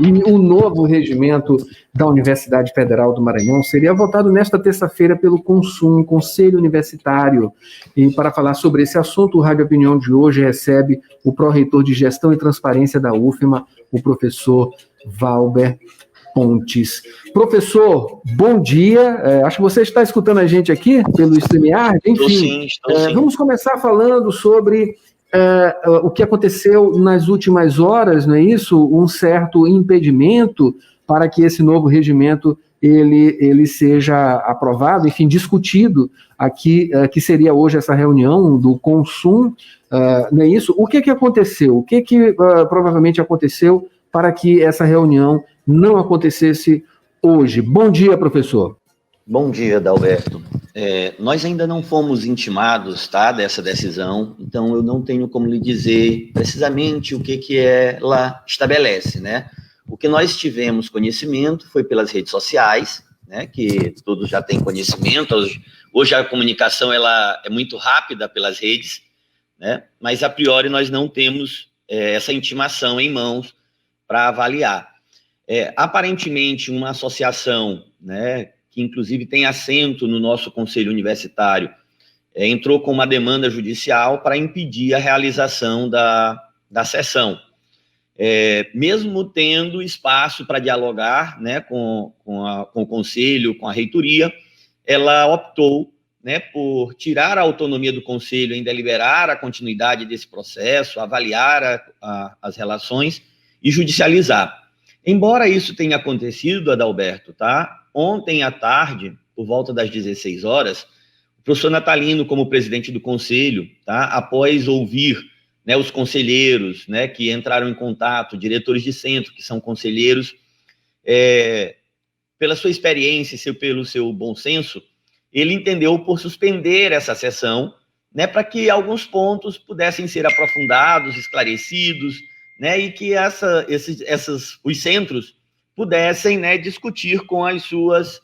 E o novo regimento da Universidade Federal do Maranhão seria votado nesta terça-feira pelo Conselho Universitário. E para falar sobre esse assunto, o Rádio Opinião de hoje recebe o pró-reitor de Gestão e Transparência da UFMA, o professor Valber Pontes. Professor, bom dia. Acho que você está escutando a gente aqui pelo StreamYard. Enfim, estou sim. Vamos começar falando sobre o que aconteceu nas últimas horas, não é isso? Um certo impedimento para que esse novo regimento ele seja aprovado, enfim, discutido aqui, que seria hoje essa reunião do Consum, não é isso? O que aconteceu? O que provavelmente aconteceu para que essa reunião não acontecesse hoje? Bom dia, professor. Bom dia, Adalberto. Nós ainda não fomos intimados, tá, dessa decisão, então eu não tenho como lhe dizer precisamente o que ela estabelece, né? O que nós tivemos conhecimento foi pelas redes sociais, né, que todos já têm conhecimento. Hoje a comunicação ela é muito rápida pelas redes, né? Mas a priori nós não temos essa intimação em mãos para avaliar. Aparentemente, uma associação, né, que inclusive tem assento no nosso Conselho Universitário, entrou com uma demanda judicial para impedir a realização da sessão. Mesmo tendo espaço para dialogar, né, com o Conselho, com a reitoria, ela optou, né, por tirar a autonomia do Conselho em deliberar a continuidade desse processo, avaliar as relações e judicializar. Embora isso tenha acontecido, Adalberto, tá? Ontem à tarde, por volta das 16 horas, o professor Natalino, como presidente do Conselho, tá? Após ouvir, né, os conselheiros, né, que entraram em contato, diretores de centro, que são conselheiros, pela sua experiência e pelo seu bom senso, ele entendeu por suspender essa sessão, né, para que alguns pontos pudessem ser aprofundados, esclarecidos, né, e que os centros pudessem, né, discutir com as suas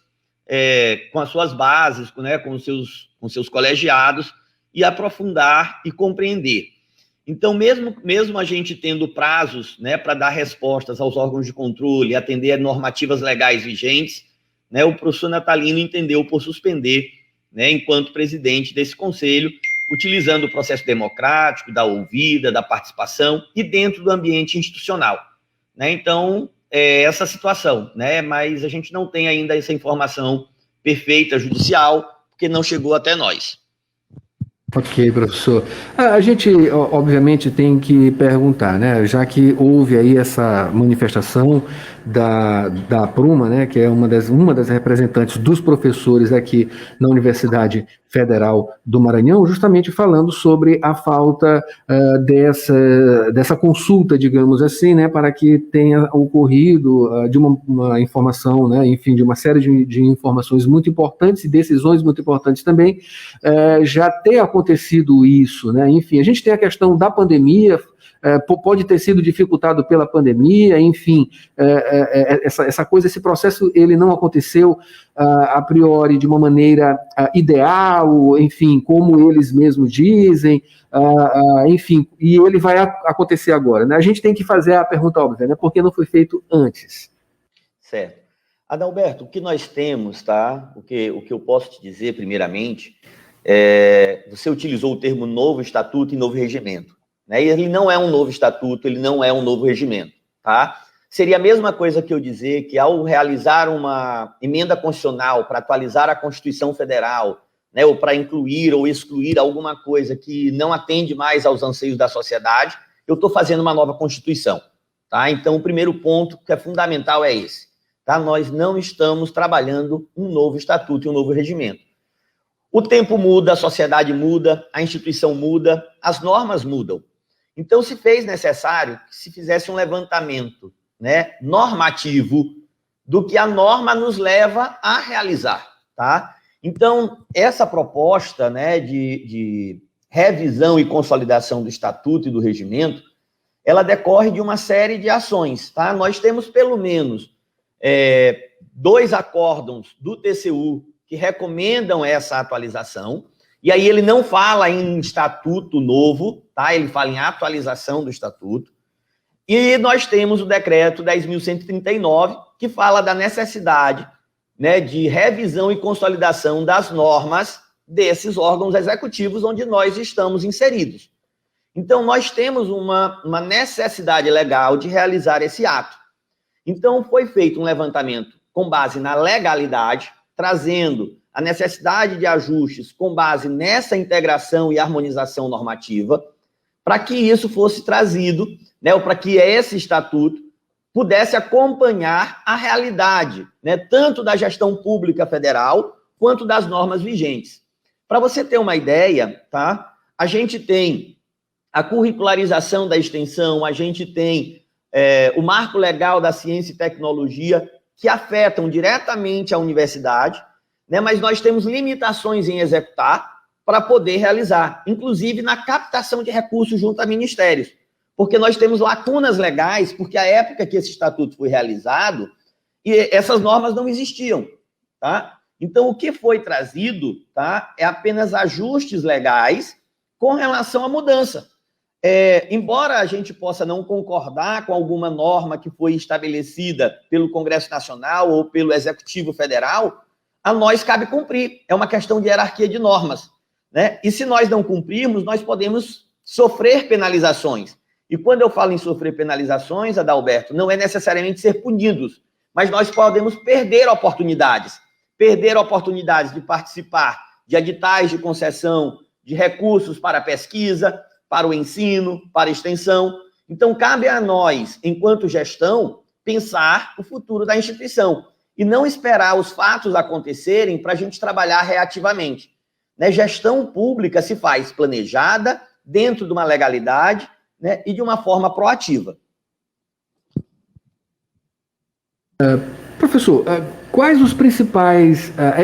bases, né, com os seus colegiados, e aprofundar e compreender. Então, mesmo a gente tendo prazos, né, para dar respostas aos órgãos de controle, atender a normativas legais vigentes, né, o professor Natalino entendeu por suspender, né, enquanto presidente desse conselho, utilizando o processo democrático, da ouvida, da participação e dentro do ambiente institucional, né? Então, essa situação, né? Mas a gente não tem ainda essa informação perfeita judicial, porque não chegou até nós. Ok, professor. A gente, obviamente, tem que perguntar, né? Já que houve aí essa manifestação da Pruma, né? Que é uma das representantes dos professores aqui na Universidade Federal do Maranhão, justamente falando sobre a falta dessa consulta, digamos assim, né? Para que tenha ocorrido de uma informação, né? Enfim, de uma série de informações muito importantes e decisões muito importantes também, já ter acontecido isso, né? Enfim, a gente tem a questão da pandemia, pode ter sido dificultado pela pandemia, enfim, essa coisa, esse processo, ele não aconteceu a priori de uma maneira ideal, enfim, como eles mesmos dizem, enfim, e ele vai acontecer agora, né? A gente tem que fazer a pergunta óbvia, né? Por que não foi feito antes? Certo. Adalberto, o que nós temos, tá? O que eu posso te dizer, primeiramente, você utilizou o termo novo estatuto e novo regimento, né? E ele não é um novo estatuto, ele não é um novo regimento, tá? Seria a mesma coisa que eu dizer que ao realizar uma emenda constitucional para atualizar a Constituição Federal, né, ou para incluir ou excluir alguma coisa que não atende mais aos anseios da sociedade, eu estou fazendo uma nova Constituição, tá? Então, o primeiro ponto que é fundamental é esse, tá? Nós não estamos trabalhando um novo estatuto e um novo regimento. O tempo muda, a sociedade muda, a instituição muda, as normas mudam. Então, se fez necessário que se fizesse um levantamento, né, normativo do que a norma nos leva a realizar, tá? Então, essa proposta, né, de revisão e consolidação do estatuto e do regimento, ela decorre de uma série de ações, tá? Nós temos pelo menos 2 acórdãos do TCU que recomendam essa atualização, e aí ele não fala em estatuto novo, tá? Ele fala em atualização do estatuto. E nós temos o decreto 10.139, que fala da necessidade, né, de revisão e consolidação das normas desses órgãos executivos onde nós estamos inseridos. Então, nós temos uma necessidade legal de realizar esse ato. Então, foi feito um levantamento com base na legalidade, trazendo a necessidade de ajustes com base nessa integração e harmonização normativa, para que isso fosse trazido, né, ou para que esse estatuto pudesse acompanhar a realidade, né, tanto da gestão pública federal, quanto das normas vigentes. Para você ter uma ideia, tá, a gente tem a curricularização da extensão, a gente tem o marco legal da ciência e tecnologia, que afetam diretamente a universidade, né, mas nós temos limitações em executar para poder realizar, inclusive na captação de recursos junto a ministérios, porque nós temos lacunas legais, porque a época que esse estatuto foi realizado, e essas normas não existiam, tá? Então, o que foi trazido, tá, é apenas ajustes legais com relação à mudança. Embora a gente possa não concordar com alguma norma que foi estabelecida pelo Congresso Nacional ou pelo Executivo Federal, a nós cabe cumprir. É uma questão de hierarquia de normas, né? E se nós não cumprirmos, nós podemos sofrer penalizações. E quando eu falo em sofrer penalizações, Adalberto, não é necessariamente ser punidos, mas nós podemos perder oportunidades de participar de editais de concessão de recursos para a pesquisa, para o ensino, para a extensão. Então, cabe a nós, enquanto gestão, pensar o futuro da instituição e não esperar os fatos acontecerem para a gente trabalhar reativamente. Né? Gestão pública se faz planejada, dentro de uma legalidade, né, e de uma forma proativa. Professor, quais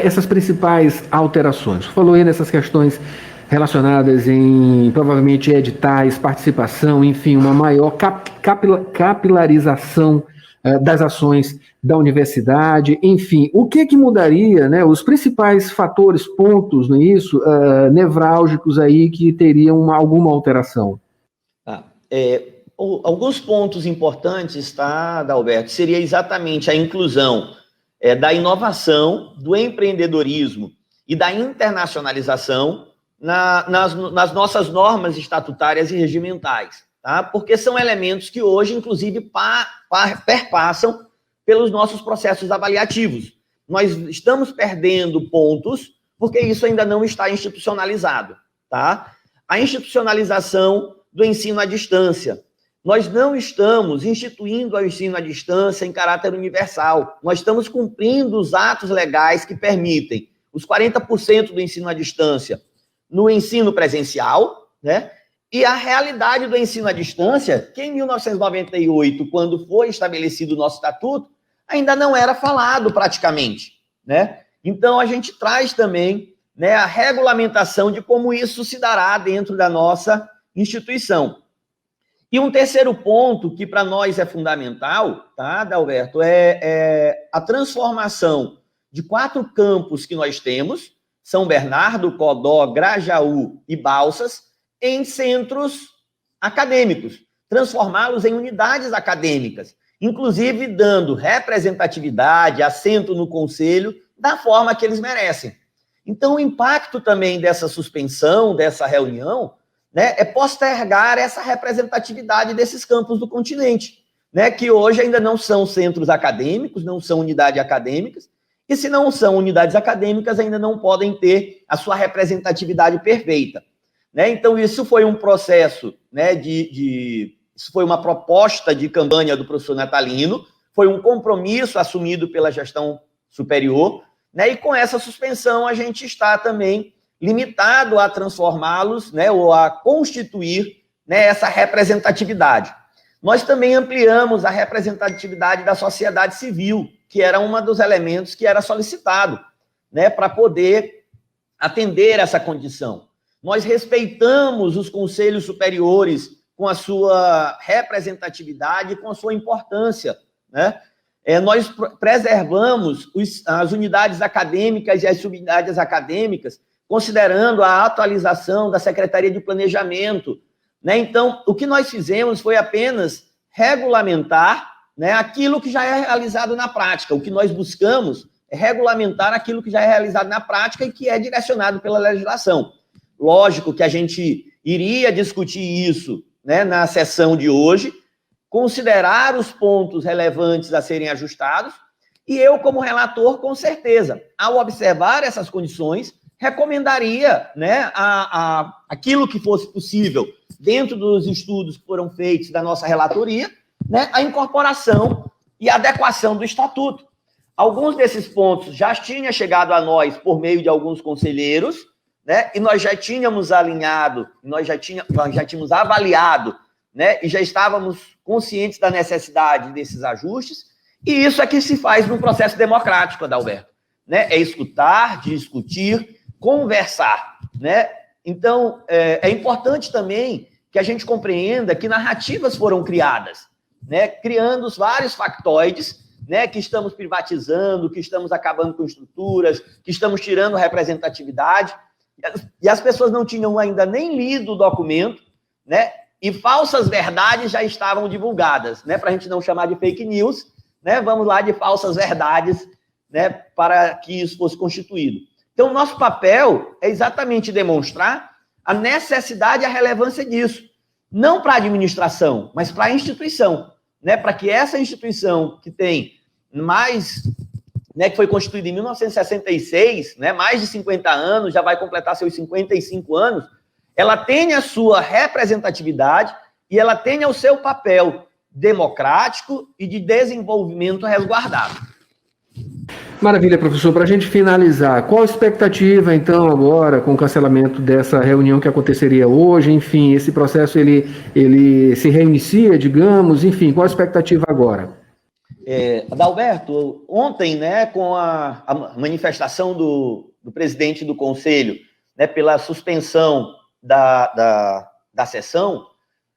essas principais alterações? Você falou aí nessas questões relacionadas em, provavelmente, editais, participação, enfim, uma maior capilarização das ações da universidade, enfim. O que mudaria, né, os principais fatores, pontos, não é isso, nevrálgicos aí que teriam alguma alteração? Alguns pontos importantes, tá, Adalberto, seria exatamente a inclusão da inovação, do empreendedorismo e da internacionalização nas nossas normas estatutárias e regimentais, tá? Porque são elementos que hoje, inclusive, perpassam pelos nossos processos avaliativos. Nós estamos perdendo pontos porque isso ainda não está institucionalizado, tá? A institucionalização do ensino à distância. Nós não estamos instituindo o ensino à distância em caráter universal. Nós estamos cumprindo os atos legais que permitem os 40% do ensino à distância no ensino presencial, né? E a realidade do ensino à distância, que em 1998, quando foi estabelecido o nosso estatuto, ainda não era falado praticamente, né? Então, a gente traz também, né, a regulamentação de como isso se dará dentro da nossa instituição. E um terceiro ponto que para nós é fundamental, tá, Adalberto, é a transformação de 4 campos que nós temos, São Bernardo, Codó, Grajaú e Balsas, em centros acadêmicos, transformá-los em unidades acadêmicas, inclusive dando representatividade, assento no conselho, da forma que eles merecem. Então, o impacto também dessa suspensão, dessa reunião, né, é postergar essa representatividade desses campos do continente, né, que hoje ainda não são centros acadêmicos, não são unidades acadêmicas, e se não são unidades acadêmicas, ainda não podem ter a sua representatividade perfeita. Né? Então, isso foi um processo, né, isso foi uma proposta de campanha do professor Natalino, foi um compromisso assumido pela gestão superior, né, e com essa suspensão a gente está também limitado a transformá-los, né, ou a constituir, né, essa representatividade. Nós também ampliamos a representatividade da sociedade civil, que era um dos elementos que era solicitado, né, para poder atender essa condição. Nós respeitamos os conselhos superiores com a sua representatividade, com a sua importância, né? Nós preservamos as unidades acadêmicas e as subunidades acadêmicas, considerando a atualização da Secretaria de Planejamento, né? Então, o que nós fizemos foi apenas regulamentar, né, aquilo que já é realizado na prática. O que nós buscamos é regulamentar aquilo que já é realizado na prática e que é direcionado pela legislação. Lógico que a gente iria discutir isso, né, na sessão de hoje, considerar os pontos relevantes a serem ajustados, e eu, como relator, com certeza, ao observar essas condições, recomendaria, né, aquilo que fosse possível, dentro dos estudos que foram feitos da nossa relatoria, né, a incorporação e adequação do estatuto. Alguns desses pontos já tinham chegado a nós por meio de alguns conselheiros, né, e nós já tínhamos alinhado, nós já tínhamos avaliado, né, e já estávamos conscientes da necessidade desses ajustes, e isso é que se faz num processo democrático, Adalberto, né, é escutar, discutir, conversar, né. Então, é importante também que a gente compreenda que narrativas foram criadas, né, criando os vários factoides, né, que estamos privatizando, que estamos acabando com estruturas, que estamos tirando representatividade, e as pessoas não tinham ainda nem lido o documento, né, e falsas verdades já estavam divulgadas, né, para a gente não chamar de fake news, né, vamos lá de falsas verdades, né, para que isso fosse constituído. Então, o nosso papel é exatamente demonstrar a necessidade e a relevância disso, não para a administração, mas para a instituição, né, para que essa instituição que tem mais, né, que foi constituída em 1966, né, mais de 50 anos, já vai completar seus 55 anos, ela tenha a sua representatividade e ela tenha o seu papel democrático e de desenvolvimento resguardado. Maravilha, professor. Para a gente finalizar, qual a expectativa, então, agora, com o cancelamento dessa reunião que aconteceria hoje? Enfim, esse processo, ele se reinicia, digamos, enfim, qual a expectativa agora? Adalberto, ontem, né, com a manifestação do presidente do Conselho, né, pela suspensão da sessão,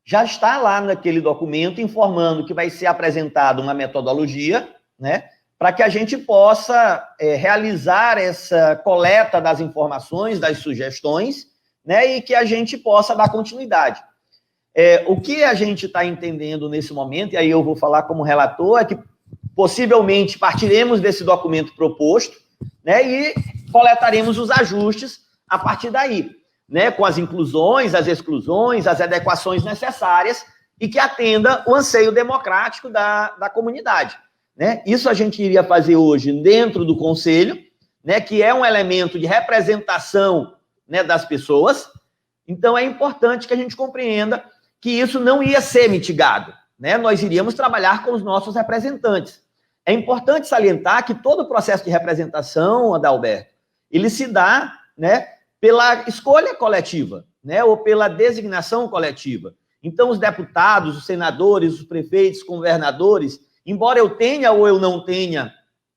já está lá naquele documento informando que vai ser apresentada uma metodologia, né, para que a gente possa realizar essa coleta das informações, das sugestões, né, e que a gente possa dar continuidade. O que a gente está entendendo nesse momento, e aí eu vou falar como relator, é que possivelmente partiremos desse documento proposto, né, e coletaremos os ajustes a partir daí, né, com as inclusões, as exclusões, as adequações necessárias e que atenda o anseio democrático da comunidade. Né? Isso a gente iria fazer hoje dentro do Conselho, né, que é um elemento de representação, né, das pessoas. Então, é importante que a gente compreenda que isso não ia ser mitigado. Né? Nós iríamos trabalhar com os nossos representantes. É importante salientar que todo o processo de representação, Adalberto, ele se dá, né, pela escolha coletiva, né, ou pela designação coletiva. Então, os deputados, os senadores, os prefeitos, os governadores, embora eu tenha ou eu não tenha,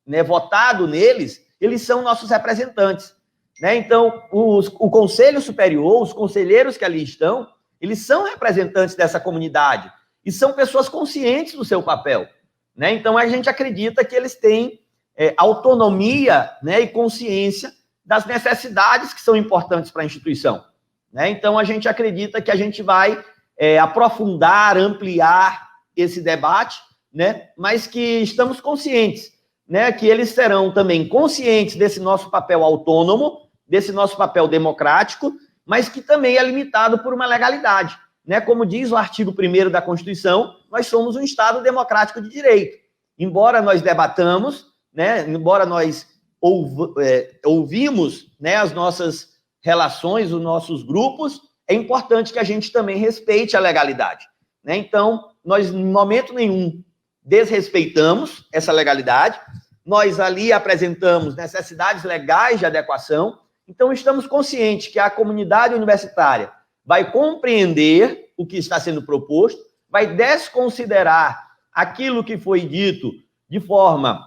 né, votado neles, eles são nossos representantes. Né? Então, o Conselho Superior, os conselheiros que ali estão, eles são representantes dessa comunidade e são pessoas conscientes do seu papel. Né? Então, a gente acredita que eles têm autonomia, né, e consciência das necessidades que são importantes para a instituição. Né? Então, a gente acredita que a gente vai aprofundar, ampliar esse debate, né? Mas que estamos conscientes, né, que eles serão também conscientes desse nosso papel autônomo, desse nosso papel democrático, mas que também é limitado por uma legalidade. Né? Como diz o artigo 1º da Constituição, nós somos um Estado democrático de direito. Embora nós debatamos, né, embora nós ouvimos, né, as nossas relações, os nossos grupos, é importante que a gente também respeite a legalidade. Né? Então, nós, em momento nenhum, desrespeitamos essa legalidade, nós ali apresentamos necessidades legais de adequação, então estamos conscientes que a comunidade universitária vai compreender o que está sendo proposto, vai desconsiderar aquilo que foi dito de forma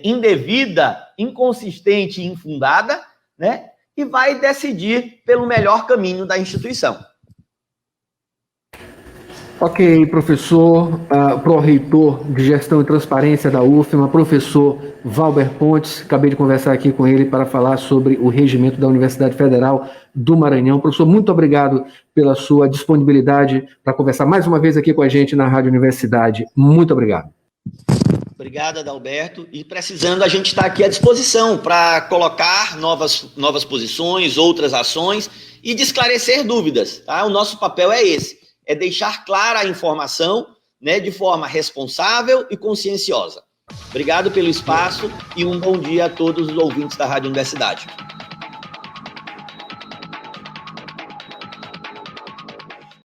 indevida, inconsistente e infundada, né, e vai decidir pelo melhor caminho da instituição. Ok, professor, pró-reitor de Gestão e Transparência da UFMA, professor Valber Pontes, acabei de conversar aqui com ele para falar sobre o regimento da Universidade Federal do Maranhão. Professor, muito obrigado pela sua disponibilidade para conversar mais uma vez aqui com a gente na Rádio Universidade. Muito obrigado. Obrigado, Adalberto. E precisando, a gente está aqui à disposição para colocar novas posições, outras ações e de esclarecer dúvidas. Tá? O nosso papel é esse. É deixar clara a informação, né, de forma responsável e conscienciosa. Obrigado pelo espaço e um bom dia a todos os ouvintes da Rádio Universidade.